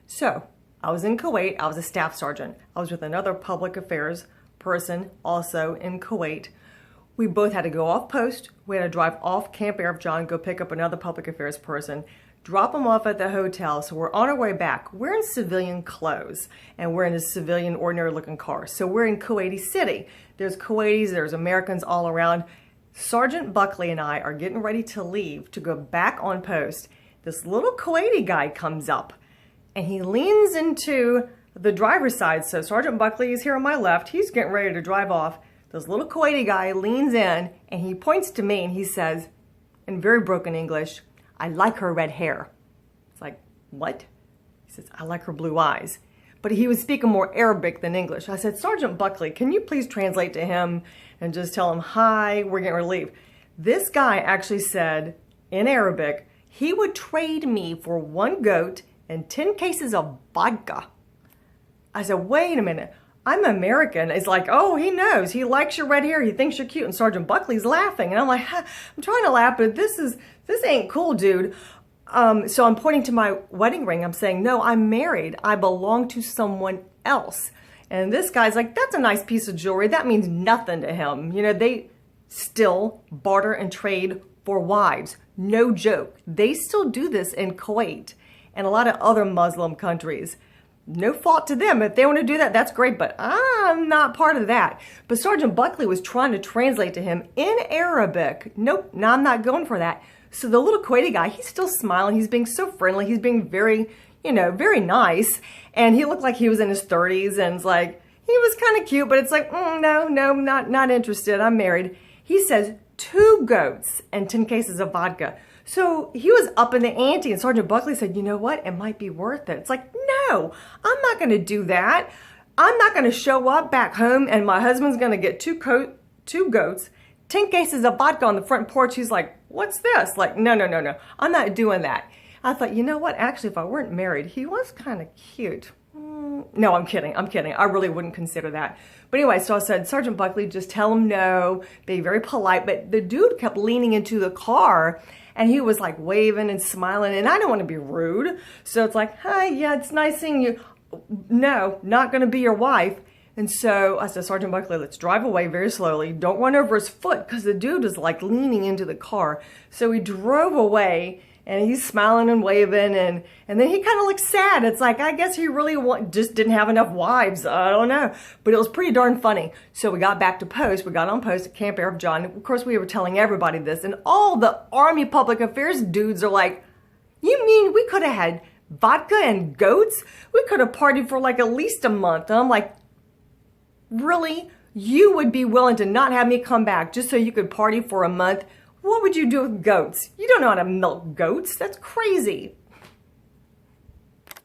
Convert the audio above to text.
So I was in Kuwait. I was a staff sergeant. I was with another public affairs person also in Kuwait. We both had to go off post. We had to drive off Camp Arif John, go pick up another public affairs person, drop them off at the hotel. So we're on our way back. We're in civilian clothes and we're in a civilian ordinary looking car. So we're in Kuwaiti City. There's Kuwaitis, there's Americans all around. Sergeant Buckley and I are getting ready to leave to go back on post. This little Kuwaiti guy comes up and he leans into the driver's side. So Sergeant Buckley is here on my left. He's getting ready to drive off. This little Kuwaiti guy leans in and he points to me and he says, in very broken English, "I like her red hair." It's like, what? He says, "I like her blue eyes." But he was speaking more Arabic than English. I said, "Sergeant Buckley, can you please translate to him and just tell him, hi, we're getting ready to leave." This guy actually said in Arabic, he would trade me for 1 goat and 10 cases of vodka. I said, wait a minute. I'm American. It's like, oh, he knows. He likes your red hair. He thinks you're cute. And Sergeant Buckley's laughing. And I'm like, I'm trying to laugh, but this ain't cool, dude. So I'm pointing to my wedding ring. I'm saying, no, I'm married. I belong to someone else. And this guy's like, that's a nice piece of jewelry. That means nothing to him. You know, they still barter and trade for wives. No joke. They still do this in Kuwait and a lot of other Muslim countries. No fault to them. If they want to do that, that's great, but I'm not part of that. But Sergeant Buckley was trying to translate to him in Arabic. Nope, no, I'm not going for that. So the little Kuwaiti guy, he's still smiling. He's being so friendly. He's being very, very nice. And he looked like he was in his 30s and it's like, he was kind of cute, but it's like, no, not interested. I'm married. He says 2 goats and 10 cases of vodka. So he was up in the ante and Sergeant Buckley said, you know what? It might be worth it. It's like, no, I'm not going to do that. I'm not going to show up back home and my husband's going to get 2 goats, 10 cases of vodka on the front porch. He's like, what's this? Like, no. I'm not doing that. I thought, you know what? Actually, if I weren't married, he was kind of cute. No, I'm kidding. I really wouldn't consider that. But anyway, so I said, Sergeant Buckley, just tell him no, be very polite. But the dude kept leaning into the car and he was like waving and smiling. And I don't want to be rude. So it's like, hi, yeah, it's nice seeing you. No, not going to be your wife. And so I said, Sergeant Buckley, let's drive away very slowly. Don't run over his foot because the dude is like leaning into the car. So we drove away and he's smiling and waving and then he kind of looks sad. It's like, I guess he really just didn't have enough wives. I don't know. But it was pretty darn funny. So we got back to post. We got on post at Camp Arif John. Of course, we were telling everybody this. And all the Army Public Affairs dudes are like, you mean we could have had vodka and goats? We could have partied for like at least a month. And I'm like, really? You would be willing to not have me come back just so you could party for a month? What would you do with goats? You don't know how to milk goats. That's crazy.